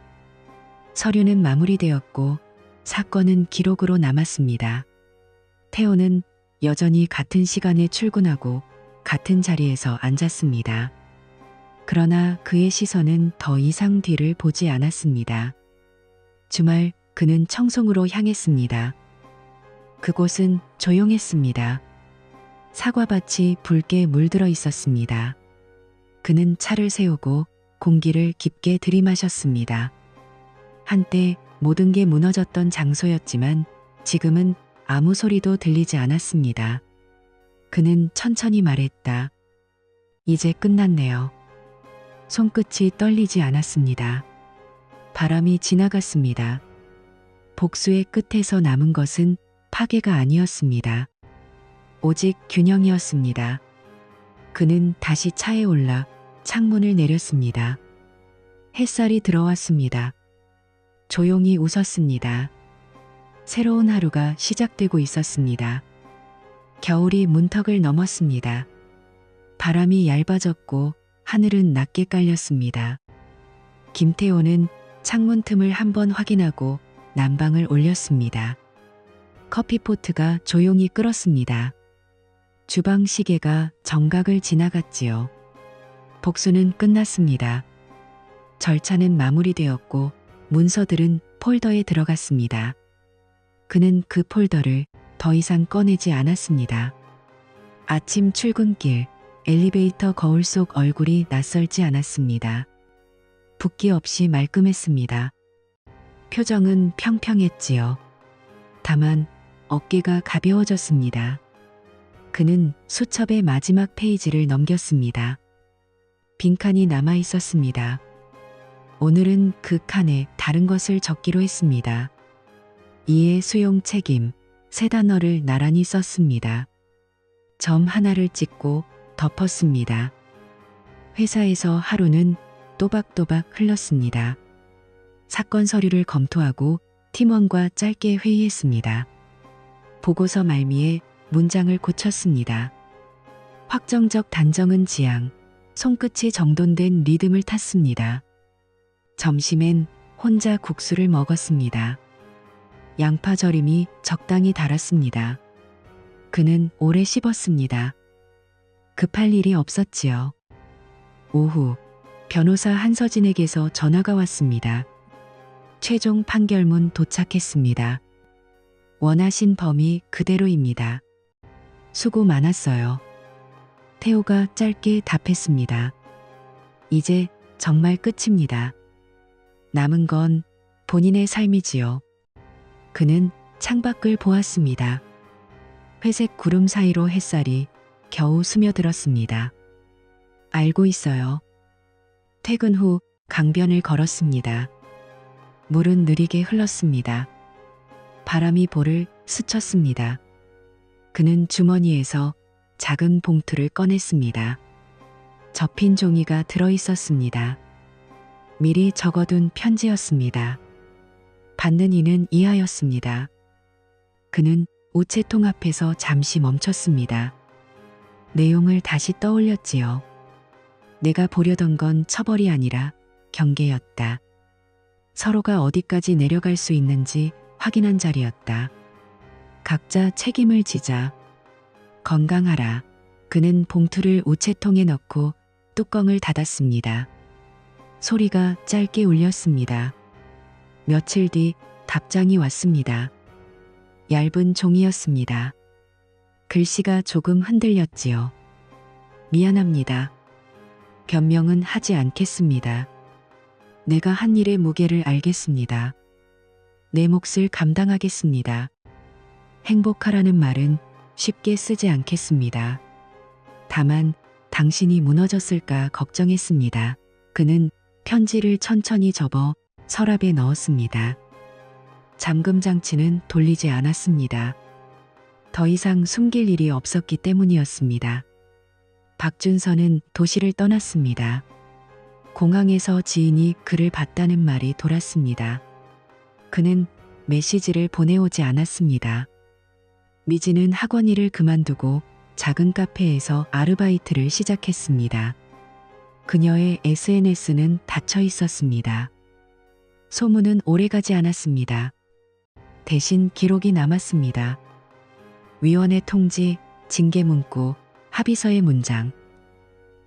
서류는 마무리되었고 사건은 기록으로 남았습니다. 태호는 여전히 같은 시간에 출근하고 같은 자리에서 앉았습니다. 그러나 그의 시선은 더 이상 뒤를 보지 않았습니다. 주말 그는 청송으로 향했습니다. 그곳은 조용했습니다. 사과밭이 붉게 물들어 있었습니다. 그는 차를 세우고 공기를 깊게 들이마셨습니다. 한때 모든 게 무너졌던 장소였지만 지금은 아무 소리도 들리지 않았습니다. 그는 천천히 말했다. 이제 끝났네요. 손끝이 떨리지 않았습니다. 바람이 지나갔습니다. 복수의 끝에서 남은 것은 파괴가 아니었습니다. 오직 균형이었습니다. 그는 다시 차에 올라 창문을 내렸습니다. 햇살이 들어왔습니다. 조용히 웃었습니다. 새로운 하루가 시작되고 있었습니다. 겨울이 문턱을 넘었습니다. 바람이 얇아졌고 하늘은 낮게 깔렸습니다. 김태호는 창문 틈을 한번 확인하고 난방을 올렸습니다. 커피포트가 조용히 끓었습니다. 주방 시계가 정각을 지나갔지요. 복수는 끝났습니다. 절차는 마무리되었고 문서들은 폴더에 들어갔습니다. 그는 그 폴더를 더 이상 꺼내지 않았습니다. 아침 출근길, 엘리베이터 거울 속 얼굴이 낯설지 않았습니다. 붓기 없이 말끔했습니다. 표정은 평평했지요. 다만 어깨가 가벼워졌습니다. 그는 수첩의 마지막 페이지를 넘겼습니다. 빈칸이 남아 있었습니다. 오늘은 그 칸에 다른 것을 적기로 했습니다. 이해, 수용, 책임, 세 단어를 나란히 썼습니다. 점 하나를 찍고 덮었습니다. 회사에서 하루는 또박또박 흘렀습니다. 사건 서류를 검토하고 팀원과 짧게 회의했습니다. 보고서 말미에 문장을 고쳤습니다. 확정적 단정은 지향, 손끝이 정돈된 리듬을 탔습니다. 점심엔 혼자 국수를 먹었습니다. 양파절임이 적당히 달았습니다. 그는 오래 씹었습니다. 급할 일이 없었지요. 오후, 변호사 한서진에게서 전화가 왔습니다. 최종 판결문 도착했습니다. 원하신 범위 그대로입니다. 수고 많았어요. 태호가 짧게 답했습니다. 이제 정말 끝입니다. 남은 건 본인의 삶이지요. 그는 창밖을 보았습니다. 회색 구름 사이로 햇살이 겨우 스며들었습니다. 알고 있어요. 퇴근 후 강변을 걸었습니다. 물은 느리게 흘렀습니다. 바람이 볼을 스쳤습니다. 그는 주머니에서 작은 봉투를 꺼냈습니다. 접힌 종이가 들어있었습니다. 미리 적어둔 편지였습니다. 받는 이는 이하였습니다. 그는 우체통 앞에서 잠시 멈췄습니다. 내용을 다시 떠올렸지요. 내가 보려던 건 처벌이 아니라 경계였다. 서로가 어디까지 내려갈 수 있는지 확인한 자리였다. 각자 책임을 지자. 건강하라. 그는 봉투를 우체통에 넣고 뚜껑을 닫았습니다. 소리가 짧게 울렸습니다. 며칠 뒤 답장이 왔습니다. 얇은 종이였습니다. 글씨가 조금 흔들렸지요. 미안합니다. 변명은 하지 않겠습니다. 내가 한 일의 무게를 알겠습니다. 내 몫을 감당하겠습니다. 행복하라는 말은 쉽게 쓰지 않겠습니다. 다만 당신이 무너졌을까 걱정했습니다. 그는 편지를 천천히 접어 서랍에 넣었습니다. 잠금 장치는 돌리지 않았습니다. 더 이상 숨길 일이 없었기 때문이었습니다. 박준서는 도시를 떠났습니다. 공항에서 지인이 그를 봤다는 말이 돌았습니다. 그는 메시지를 보내오지 않았습니다. 미지는 학원 일을 그만두고 작은 카페에서 아르바이트를 시작했습니다. 그녀의 SNS는 닫혀 있었습니다. 소문은 오래가지 않았습니다. 대신 기록이 남았습니다. 위원회 통지, 징계 문구, 합의서의 문장.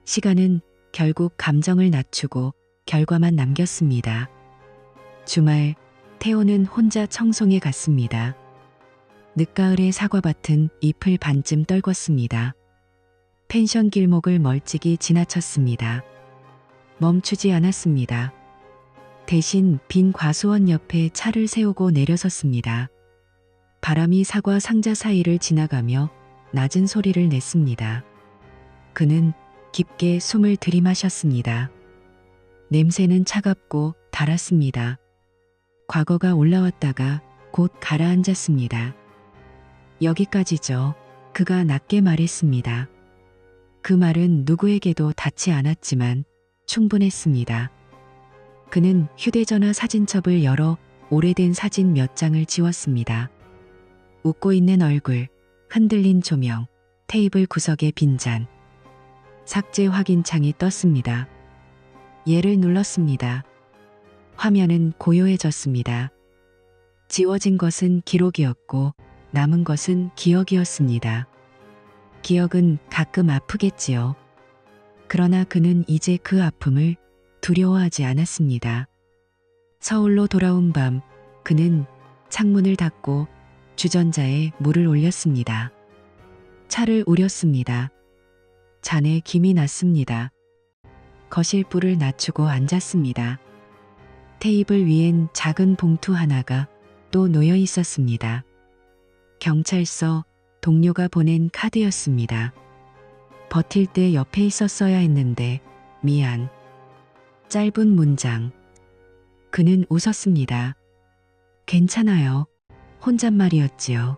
시간은 결국 감정을 낮추고 결과만 남겼습니다. 주말, 태호는 혼자 청송에 갔습니다. 늦가을의 사과밭은 잎을 반쯤 떨궜습니다. 펜션 길목을 멀찍이 지나쳤습니다. 멈추지 않았습니다. 대신 빈 과수원 옆에 차를 세우고 내려섰습니다. 바람이 사과 상자 사이를 지나가며 낮은 소리를 냈습니다. 그는 깊게 숨을 들이마셨습니다. 냄새는 차갑고 달았습니다. 과거가 올라왔다가 곧 가라앉았습니다. 여기까지죠. 그가 낮게 말했습니다. 그 말은 누구에게도 닿지 않았지만 충분했습니다. 그는 휴대전화 사진첩을 열어 오래된 사진 몇 장을 지웠습니다. 웃고 있는 얼굴, 흔들린 조명, 테이블 구석의 빈잔. 삭제 확인창이 떴습니다. 얘를 눌렀습니다. 화면은 고요해졌습니다. 지워진 것은 기록이었고 남은 것은 기억이었습니다. 기억은 가끔 아프겠지요. 그러나 그는 이제 그 아픔을 두려워하지 않았습니다. 서울로 돌아온 밤, 그는 창문을 닫고 주전자에 물을 올렸습니다. 차를 우렸습니다. 잔에 김이 났습니다. 거실 불을 낮추고 앉았습니다. 테이블 위엔 작은 봉투 하나가 또 놓여 있었습니다. 경찰서 동료가 보낸 카드였습니다. 버틸 때 옆에 있었어야 했는데 미안. 짧은 문장. 그는 웃었습니다. 괜찮아요. 혼잣말이었지요.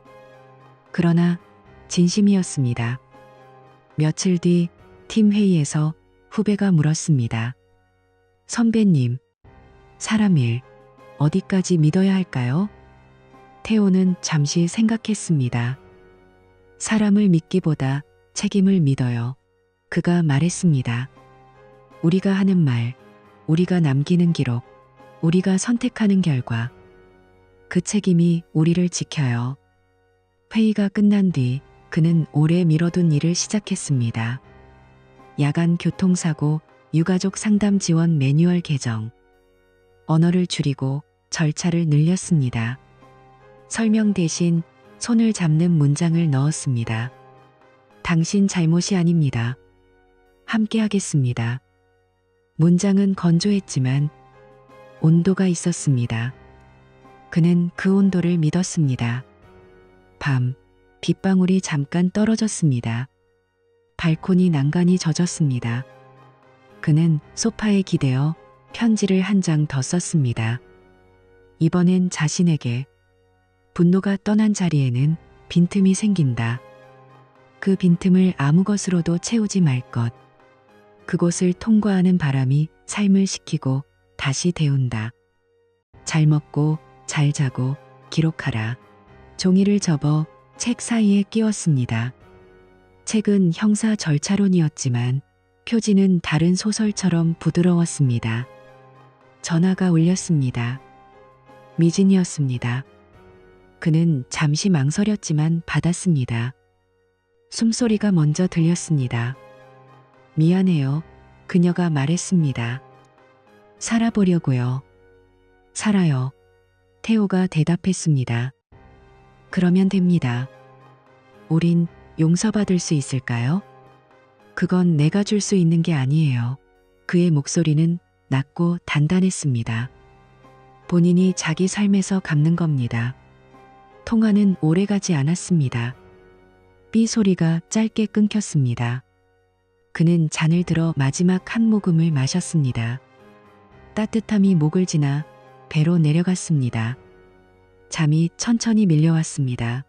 그러나 진심이었습니다. 며칠 뒤 팀 회의에서 후배가 물었습니다. 선배님, 사람 일 어디까지 믿어야 할까요? 태호는 잠시 생각했습니다. 사람을 믿기보다 책임을 믿어요. 그가 말했습니다. 우리가 하는 말, 우리가 남기는 기록, 우리가 선택하는 결과. 그 책임이 우리를 지켜요. 회의가 끝난 뒤 그는 오래 미뤄둔 일을 시작했습니다. 야간 교통사고, 유가족 상담 지원 매뉴얼 개정. 언어를 줄이고 절차를 늘렸습니다. 설명 대신 손을 잡는 문장을 넣었습니다. 당신 잘못이 아닙니다. 함께 하겠습니다. 문장은 건조했지만 온도가 있었습니다. 그는 그 온도를 믿었습니다. 밤, 빗방울이 잠깐 떨어졌습니다. 발코니 난간이 젖었습니다. 그는 소파에 기대어 편지를 한 장 더 썼습니다. 이번엔 자신에게. 분노가 떠난 자리에는 빈틈이 생긴다. 그 빈틈을 아무 것으로도 채우지 말 것. 그곳을 통과하는 바람이 삶을 식히고 다시 데운다. 잘 먹고 잘 자고 기록하라. 종이를 접어 책 사이에 끼웠습니다. 책은 형사 절차론이었지만 표지는 다른 소설처럼 부드러웠습니다. 전화가 울렸습니다. 미진이었습니다. 그는 잠시 망설였지만 받았습니다. 숨소리가 먼저 들렸습니다. 미안해요. 그녀가 말했습니다. 살아보려고요. 살아요. 태호가 대답했습니다. 그러면 됩니다. 우린 용서받을 수 있을까요? 그건 내가 줄 수 있는 게 아니에요. 그의 목소리는 낮고 단단했습니다. 본인이 자기 삶에서 갚는 겁니다. 통화는 오래가지 않았습니다. 삐 소리가 짧게 끊겼습니다. 그는 잔을 들어 마지막 한 모금을 마셨습니다. 따뜻함이 목을 지나 배로 내려갔습니다. 잠이 천천히 밀려왔습니다.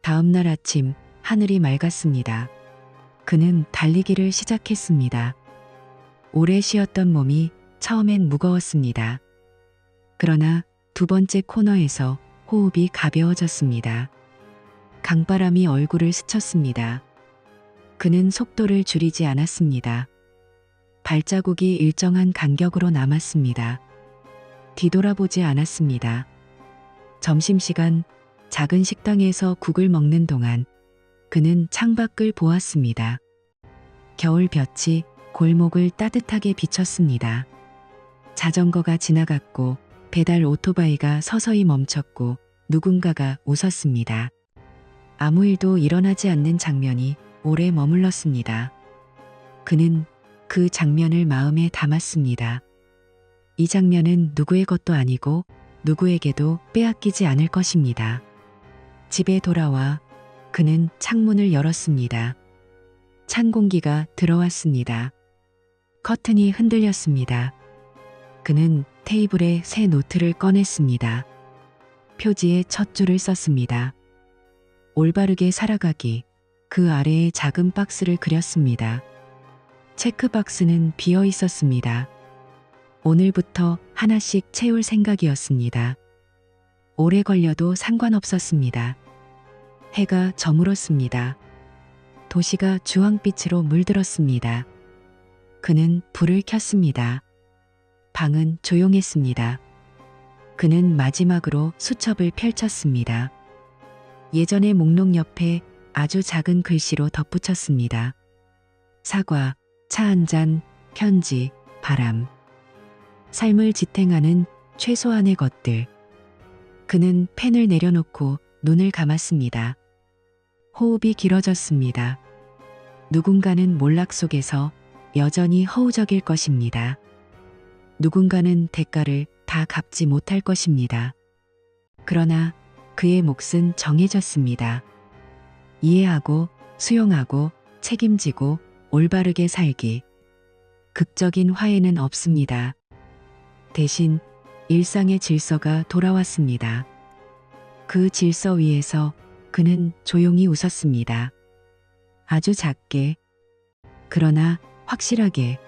다음 날 아침 하늘이 맑았습니다. 그는 달리기를 시작했습니다. 오래 쉬었던 몸이 처음엔 무거웠습니다. 그러나 두 번째 코너에서 호흡이 가벼워졌습니다. 강바람이 얼굴을 스쳤습니다. 그는 속도를 줄이지 않았습니다. 발자국이 일정한 간격으로 남았습니다. 뒤돌아보지 않았습니다. 점심시간 작은 식당에서 국을 먹는 동안 그는 창밖을 보았습니다. 겨울볕이 골목을 따뜻하게 비쳤습니다. 자전거가 지나갔고 배달 오토바이가 서서히 멈췄고 누군가가 웃었습니다. 아무 일도 일어나지 않는 장면이 오래 머물렀습니다. 그는 그 장면을 마음에 담았습니다. 이 장면은 누구의 것도 아니고 누구에게도 빼앗기지 않을 것입니다. 집에 돌아와 그는 창문을 열었습니다. 찬 공기가 들어왔습니다. 커튼이 흔들렸습니다. 그는 테이블에 새 노트를 꺼냈습니다. 표지에 첫 줄을 썼습니다. 올바르게 살아가기. 그 아래에 작은 박스를 그렸습니다. 체크박스는 비어 있었습니다. 오늘부터 하나씩 채울 생각이었습니다. 오래 걸려도 상관없었습니다. 해가 저물었습니다. 도시가 주황빛으로 물들었습니다. 그는 불을 켰습니다. 방은 조용했습니다. 그는 마지막으로 수첩을 펼쳤습니다. 예전의 목록 옆에 아주 작은 글씨로 덧붙였습니다. 사과, 차 한 잔, 편지, 바람. 삶을 지탱하는 최소한의 것들. 그는 펜을 내려놓고 눈을 감았습니다. 호흡이 길어졌습니다. 누군가는 몰락 속에서 여전히 허우적일 것입니다. 누군가는 대가를 다 갚지 못할 것입니다. 그러나 그의 몫은 정해졌습니다. 이해하고 수용하고 책임지고 올바르게 살기. 극적인 화해는 없습니다. 대신 일상의 질서가 돌아왔습니다. 그 질서 위에서 그는 조용히 웃었습니다. 아주 작게, 그러나 확실하게